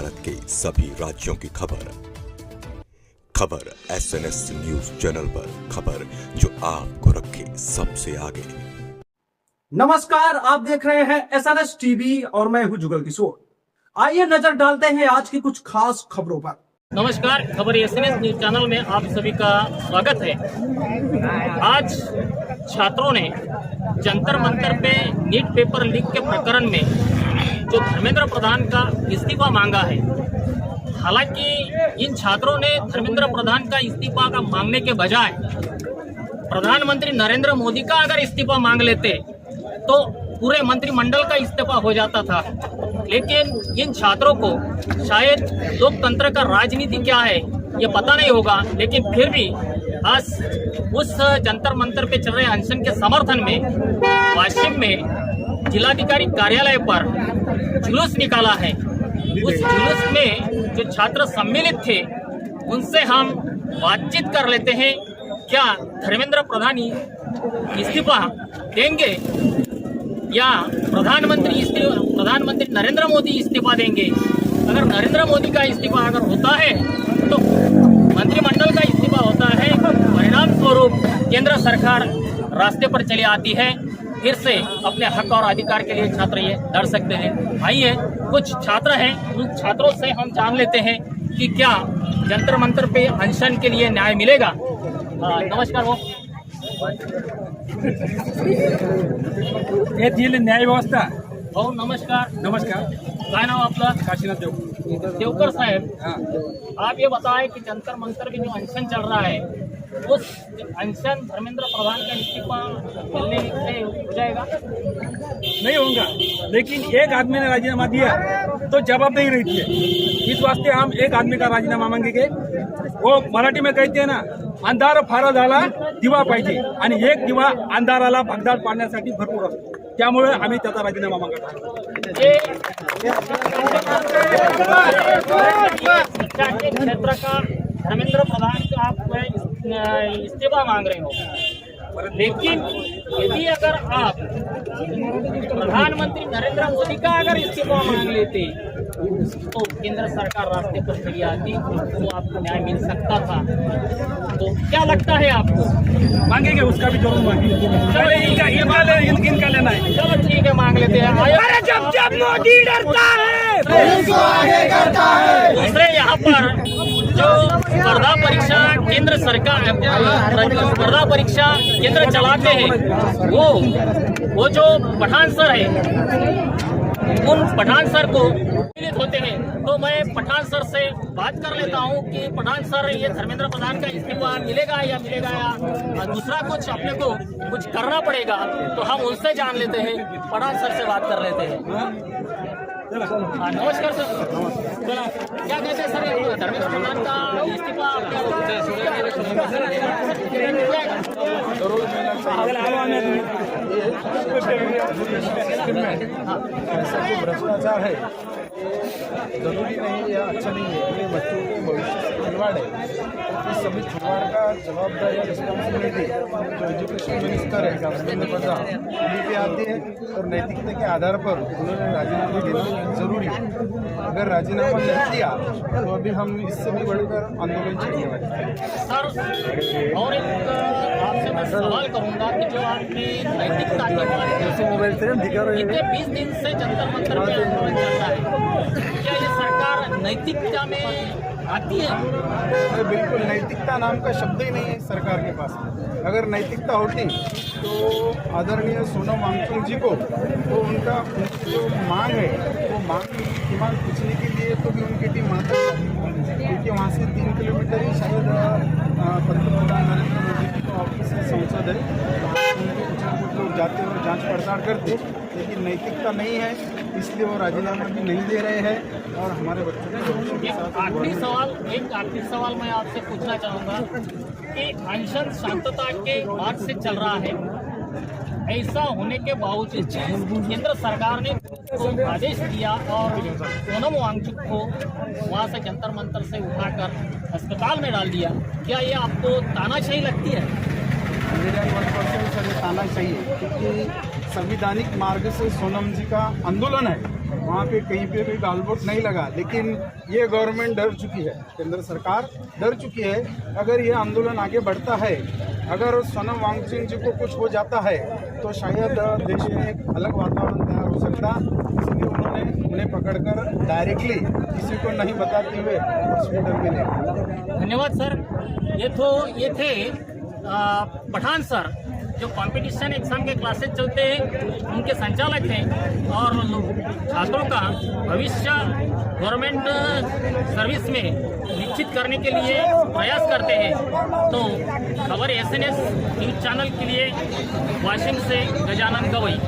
भारत के सभी राज्यों की खबर SNS न्यूज चैनल पर, खबर जो आपको रखे सबसे आगे। नमस्कार, आप देख रहे हैं SNS टीवी और मैं हूं जुगल किशोर। आइए नजर डालते हैं आज की कुछ खास खबरों पर। नमस्कार, खबर SNS न्यूज चैनल में आप सभी का स्वागत है। आज छात्रों ने जंतर मंतर पे नीट पेपर लीक के प्रकरण में जो धर्मेंद्र प्रधान का इस्तीफा मांगा है, हालांकि इन छात्रों ने धर्मेंद्र प्रधान का इस्तीफा का मांगने के बजाय प्रधानमंत्री नरेंद्र मोदी का अगर इस्तीफा मांग लेते तो पूरे मंत्रिमंडल का इस्तीफा हो जाता था। लेकिन इन छात्रों को शायद लोकतंत्र का राजनीति क्या है ये पता नहीं होगा, लेकिन फिर भी आज उस जंतर मंतर पे चल रहे अनशन के समर्थन में वाशिम में जिलाधिकारी कार्यालय पर जुलूस निकाला है। उस जुलूस में जो छात्र सम्मिलित थे उनसे हम बातचीत कर लेते हैं। क्या धर्मेंद्र प्रधान इस्तीफा देंगे या प्रधानमंत्री नरेंद्र मोदी इस्तीफा देंगे? अगर नरेंद्र मोदी का इस्तीफा अगर होता है तो मंत्रिमंडल का इस्तीफा होता है, परिणाम स्वरूप केंद्र सरकार रास्ते पर चली आती है। फिर से अपने हक और अधिकार के लिए छात्र ये लड़ सकते हैं। आइए कुछ छात्र हैं, उन छात्रों से हम जान लेते हैं कि क्या जंतर मंतर पे अनशन के लिए न्याय मिलेगा। नमस्कार वो न्याय व्यवस्था। हो नमस्कार। नमस्कार, काय नाव आपलं? काशीनाथ देवकर साहेब, आप ये बताएं कि जंतर मंतर में जो अनशन चल रहा है उस अनशन धर्मेंद्र प्रधान का इस्तीफा मिलने से हो जाएगा? नहीं होगा, लेकिन एक आदमी ने राजीनामा दिया तो जवाबदेही रहती है। इस वास्ते हम एक आदमी का राजीनामा मांगेंगे। वो मराठी में कहते हैं ना, अंधार फार झाला दिवा पाहिजे आणि एक दिवा अंधाराला भगदाड पाडण्यासाठी भरपूर असतो, त्यामुळे आम्ही त्याचा राजीनामा मागत आहोत। शिक्षा के क्षेत्र का धर्मेंद्र प्रधान का आप इस्तीफा मांग रहे हो, लेकिन यदि अगर आप प्रधानमंत्री नरेंद्र मोदी का अगर इस्तीफा मांग लेते तो केंद्र सरकार रास्ते पर चली आती तो आपको न्याय मिल सकता था। तो क्या लगता है आपको? मांगेंगे, उसका भी जरूर मांगेंगे। इनका लेना है। चलो ठीक है, मांग लेते हैं। जब मोदी डरता है दूसरे यहाँ पर जो स्पर्धा परीक्षा केंद्र सरकार स्पर्धा परीक्षा केंद्र चलाते हैं वो जो पठान सर है, उन पठान सर को पीड़ित होते हैं। तो मैं पठान सर से बात कर लेता हूं कि पठान सर, ये धर्मेंद्र प्रधान का इस्तीफा मिलेगा या दूसरा कुछ अपने को कुछ करना पड़ेगा, तो हम उनसे जान लेते हैं। पठान सर से बात कर लेते हैं। नमस्कार सर, क्या कहते हैं सर, धर्मेंद्र प्रधान का इस्तीफा भ्रष्टाचार है, जरूरी नहीं या अच्छा नहीं है, ये बच्चों के भविष्य से खिलवाड़ है। इस सभी खिलवाड़ का जवाबदारी या रिस्पॉन्सिबिलिटी जो एजुकेशन मिनिस्टर है धर्मेंद्र प्रधान उन्हीं पे आती है, और नैतिकता के आधार पर उन्होंने राजीनामा देना जरूरी है। अगर राजीनामा नहीं दिया तो अभी हम इससे भी बढ़कर आंदोलन छेड़ने वाले हैं। सर, और एक आपसे मैं सवाल करूंगा कि जो आपने नैतिकता की बात की, इतने 20 दिन से जंतर मंतर पे आंदोलन चल रहा है, क्या ये सरकार नैतिकता में आती है? बिल्कुल, नैतिकता नाम का शब्द ही नहीं है सरकार के पास। अगर नैतिकता होती तो आदरणीय सोनम वांगचुक जी को तो उनकी जो मांग है वो मांग की मांग पूछने के लिए तो भी उनकी टीम वहाँ तक, क्योंकि वहाँ से 3 किलोमीटर ही शायद पंतप्रधान नरेंद्र मोदी की तो ऑफिस है, संसद है, उनके कुछ लोग जाते और जांच पड़ताल करते, लेकिन नैतिकता नहीं है, इसलिए वो राजीनामा भी नहीं दे रहे हैं। और हमारे बच्चों के एक आखिरी सवाल मैं आपसे पूछना चाहूँगा कि अनशन शांतता के मार्ग से चल रहा है, ऐसा होने के बावजूद केंद्र सरकार ने तो आदेश दिया और सोनम वांगचुक को वहाँ से जंतर मंतर से उठाकर अस्पताल में डाल दिया। क्या ये आपको तानाशाही लगती है? मेरा 1% ताना चाहिए, क्योंकि संविधानिक मार्ग से सोनम जी का आंदोलन है वहाँ पे कहीं पे कोई गालबोट नहीं लगा, लेकिन ये गवर्नमेंट डर चुकी है, केंद्र सरकार डर चुकी है। अगर ये आंदोलन आगे बढ़ता है, अगर सोनम वांगचुक जी को कुछ हो जाता है तो शायद देश में एक अलग वातावरण तैयार हो सकता, इसलिए उन्होंने उन्हें पकड़कर डायरेक्टली किसी को नहीं बताते हुए हॉस्पिटल में ले गए। धन्यवाद सर। ये थे पठान सर, जो कंपटीशन एग्जाम के क्लासेस चलते हैं उनके संचालक हैं और छात्रों का भविष्य गवर्नमेंट सर्विस में निश्चित करने के लिए प्रयास करते हैं। तो खबर एसएनएस न्यूज़ चैनल के लिए वाशिंग से गजानन गवई।